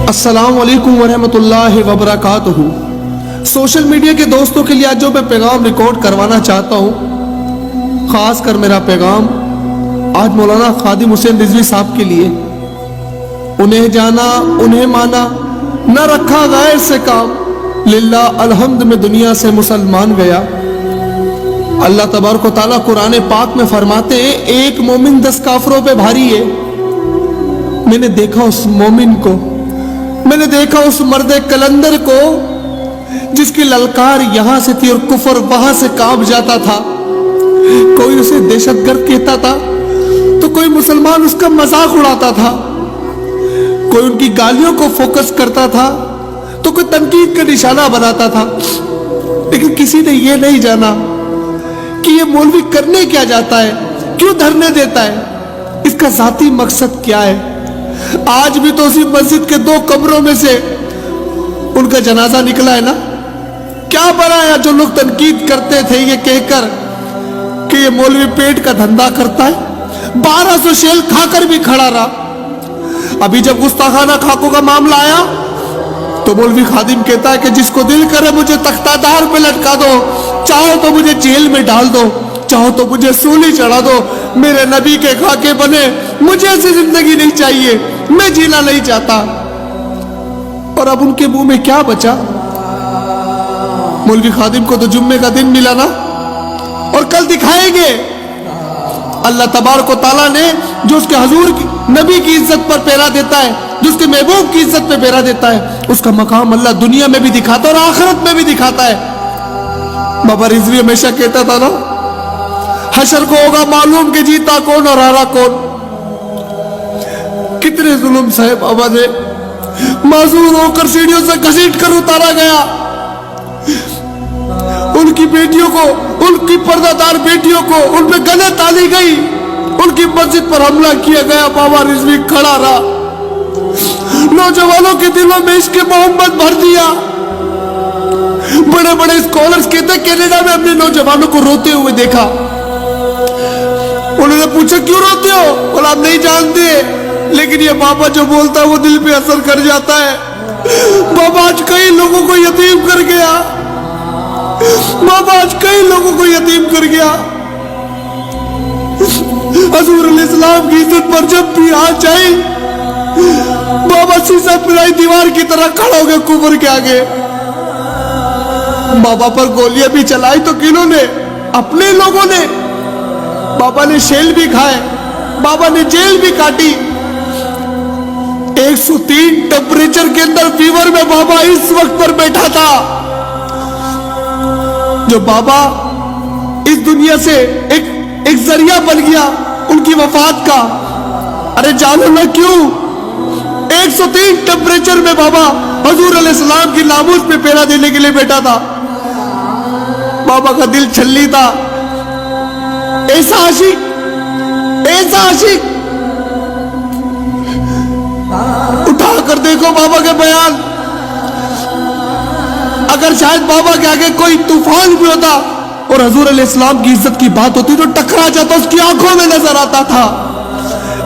अस्सलाम वालेकुम वरहमत Ullah वबरकातुहू। Social media के दोस्तों के लिए आज जो मैं पैगाम रिकॉर्ड करवाना चाहता हूँ, ख़ास कर मेरा पैगाम आज मौलाना खादिम हुसैन रिजवी साहब के लिए। उन्हें जाना उन्हें माना, न रखा गैर से काम, लिल्लाह अलहम्द में दुनिया से मुसलमान गया। अल्लाह तबारक व तआला कुरान पाक में फरमाते हैं, एक मोमिन 10 काफरों पे भारी है। मैंने देखा उस मोमिन को, मैंने देखा उस मर्दे कलंदर को जिसकी ललकार यहां से थी और कुफर वहां से कांप जाता था। कोई उसे दहशतगर्द कहता था तो कोई मुसलमान उसका मजाक उड़ाता था, कोई उनकी गालियों को फोकस करता था तो कोई तनकीद का निशाना बनाता था। लेकिन किसी ने यह नहीं जाना कि ये मौलवी करने क्या जाता है, क्यों धरने देता है, इसका जाती मकसद क्या है। आज भी तो उसी मस्जिद के 2 कब्रों में से उनका जनाजा निकला है ना। क्या बनाया जो लोग तनकीद करते थे ये कहकर कि ये मौलवी पेट का धंधा करता है, 1200 शेल खाकर भी खड़ा रहा। अभी जब गुस्ताखाना खाकों का मामला आया तो मौलवी खादिम कहता है कि जिसको दिल करे मुझे तख्तादार पे लटका दो, चाहो तो मुझे जेल में डाल दो, चाहो तो मुझे सूली चढ़ा दो, मेरे नबी के खाके बने, मुझे ऐसी जिंदगी नहीं चाहिए, मैं जीना नहीं चाहता। और अब उनके मुंह में क्या बचा। मौलवी खादिम को तो जुम्मे का दिन मिला ना, और कल दिखाएंगे। अल्लाह तबारक व तआला ने जो उसके हुजूर नबी की इज्जत पर पैरा देता है, जो उसके महबूब की इज्जत पे पैरा देता है, उसका मकाम अल्लाह दुनिया में भी दिखाता है और आखिरत में भी दिखाता है। बाबा रिजवी हमेशा कहता था ना, हशर को होगा मालूम कि जीता कौन और हारा कौन। कितने जुल्म सहे बाबा ने, माजूर होकर सीढ़ियों से घसीट कर उतारा गया। उनकी बेटियों को, उनकी पर्दादार बेटियों को उन पे गले ताली गई, उनकी मस्जिद पर हमला किया गया। बाबा रिजवी खड़ा रहा, नौजवानों के दिलों में इश्क मोहब्बत भर दिया। बड़े बड़े स्कॉलर्स कहते कनाडा में अपने नौजवानों को रोते हुए देखा। उन्होंने पूछा क्यों रोते हो, बोला आप नहीं जानते, लेकिन ये बाबा जो बोलता है वो दिल पे असर कर जाता है। बाबा आज कई लोगों को यतीम कर गया, बाबा आज कई लोगों को यतीम कर गया। हुजूर अलैहिस्सलाम की इज्जत पर जब भी आ जाए, बाबा शीशा पिराई दीवार की तरह खड़ा हो गए कुफर के आगे। बाबा पर गोलियां भी चलाई तो किन्होंने, अपने लोगों ने। बाबा ने शेल भी खाए, बाबा ने जेल भी काटी। 103 टेम्परेचर के अंदर फीवर में बाबा इस वक्त पर बैठा था। जो बाबा इस दुनिया से एक जरिया बन गया उनकी वफात का। अरे जानो ना क्यों, 103 टेम्परेचर में बाबा हुजूर अलैहिस्सलाम की नामूस पे पैरा देने के लिए बैठा था। बाबा का दिल छल्ली था। ऐसा आशिक, ऐसा आशिक। उठा कर देखो बाबा के बयान। अगर शायद बाबा के आगे कोई तूफान भी होता और हुजूर अलैहिस्सलाम की इज्जत की बात होती तो टकरा जाता, उसकी आंखों में नजर आता था।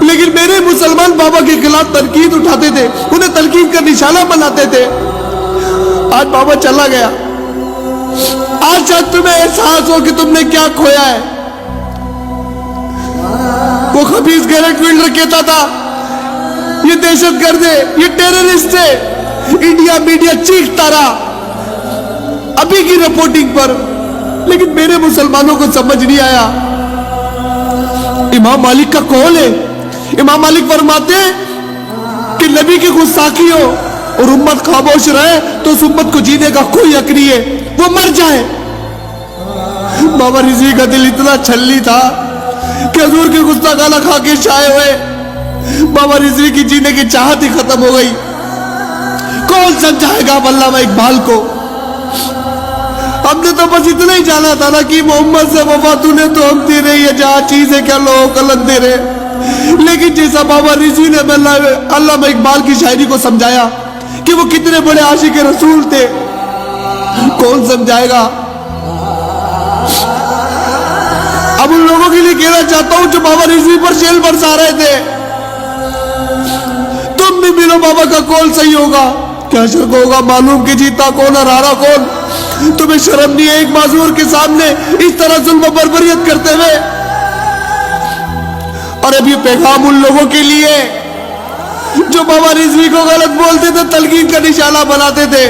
लेकिन मेरे मुसलमान बाबा के खिलाफ तनकीद उठाते थे, उन्हें तनकीद का निशाना बनाते थे। आज बाबा चला गया, आज शायद तुम्हें एहसास हो कि तुमने क्या खोया है। वो खबीस गैरेट विल्डर कहता था ये दहशतगर्द है, ये टेररिस्ट है। इंडिया मीडिया चीखता रहा अभी की रिपोर्टिंग पर, लेकिन मेरे मुसलमानों को समझ नहीं आया। इमाम मालिक का कौल है, इमाम मालिक फरमाते हैं कि नबी की गुस्ताखी हो और उम्मत खामोश रहे तो उस उम्मत को जीने का कोई हक नहीं है, वो मर जाए। बाबा रिजवी का दिल इतना छल्ली था कि हुजूर के गुस्ताखाना खा के शाये हुए बाबा रिजवी की जीने की चाहत ही खत्म हो गई। कौन समझाएगा अल्लामा इकबाल को। हमने तो बस इतना ही जाना था ना कि मोहम्मद से वफा तूने तो हम दे रही है, जहाँ चीजें क्या लोग कलंक दे रहे। लेकिन जैसा बाबा रिजवी ने अल्लामा इकबाल की शायरी को समझाया कि वो कितने बड़े आशिक रसूल थे, कौन समझाएगा। अब उन लोगों के लिए कहना चाहता हूं जो बाबा रिजवी पर जेल बरसा रहे थे, तुम भी मिलो, बाबा का कौन सही होगा? क्या शक होगा मालूम कि जीता कौन और हारा कौन? तुम्हें शर्म नहीं है एक माजूर के सामने इस तरह जुल्म बर्बरियत करते हुए? और अब ये पैगाम उन लोगों के लिए जो बाबा रिजवी को गलत बोलते थे, तलकीन का निशाना बनाते थे।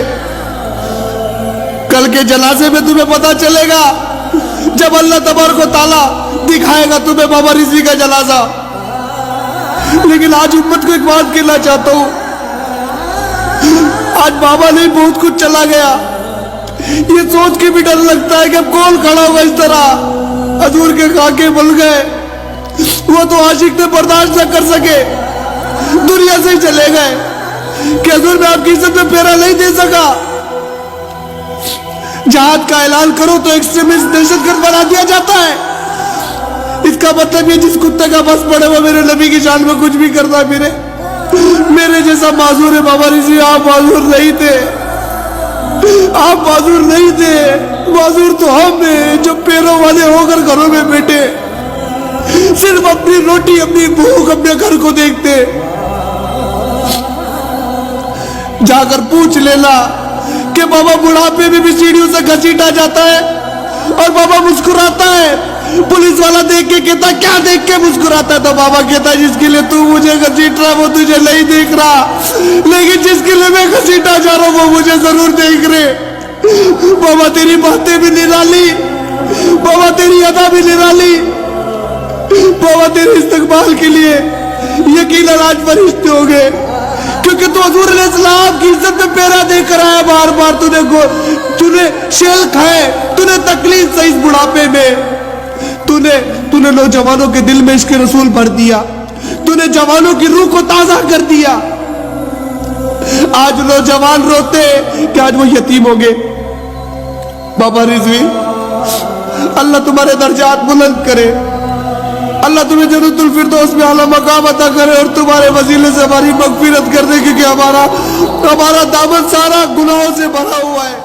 कल के जनाजे में तुम्हें पता चलेगा, जब अल्लाह तबारक व तआला दिखाएगा तुम्हें बाबा रिजवी का जनाजा। लेकिन आज उम्मत को एक बात कहना चाहता हूं, आज बाबा नहीं बहुत कुछ चला गया। ये सोच के भी डर लगता है कि अब कौन खड़ा होगा इस तरह। हजूर के खाके बन गए, वो तो आशिक थे, बर्दाश्त न कर सके, दुनिया से ही चले गए कि हजूर मैं आपकी इज्जत में फेरा नहीं दे सका। जहाद का ऐलान करो तो एक्सट्रीमिस्ट दहशतगर्द बना दिया जाता है। इसका मतलब ये जिस कुत्ते का बस पड़े वो मेरे नबी की शान में कुछ भी करता फिरे। मेरे जैसा माजूर है बाबा रिजवी, आप माजूर नहीं थे, आप माजूर नहीं थे। माजूर तो हम हैं जो पैरों वाले होकर घरों में बैठे, सिर्फ अपनी रोटी, अपनी भूख, अपने घर को देखते। जाकर पूछ लेना कि बाबा बुढ़ापे में भी सीढ़ियों से घसीटा जाता है और बाबा मुस्कुराता है। पुलिस वाला देख के कहता क्या देख के मुस्कुराता है? तो बाबा कहता जिसके लिए तू मुझे घसीट रहा वो तुझे नहीं देख रहा, लेकिन जिसके लिए मैं घसीटा जा रहा हूं वो मुझे जरूर देख रहे। बाबा तेरी बातें भी निराली, बाबा तेरी अदा भी निराली, बाबा तेरे इस्तकबाल के लिए यकीनन आज फरिश्ते हो गए, क्योंकि तू हजूर अलैहिस्सलाम की इज्जत में पैरा देकर आया। बार बार तूने शेल खाए, तूने तकलीफ सही इस बुढ़ापे में, तूने नौजवानों के दिल में इश्क रसूल भर दिया, तूने जवानों की रूह को ताजा कर दिया। आज नौजवान रोते कि आज वो यतीम हो गए। बाबा रिजवी, अल्लाह तुम्हारे दर्जात बुलंद करे, अल्लाह तुम्हें जन्नतुल फिरदौस में आला मकाम अता करे और तुम्हारे वसीले से हमारी मगफिरत कर दे, क्योंकि हमारा दामन सारा गुनाहों से भरा हुआ है।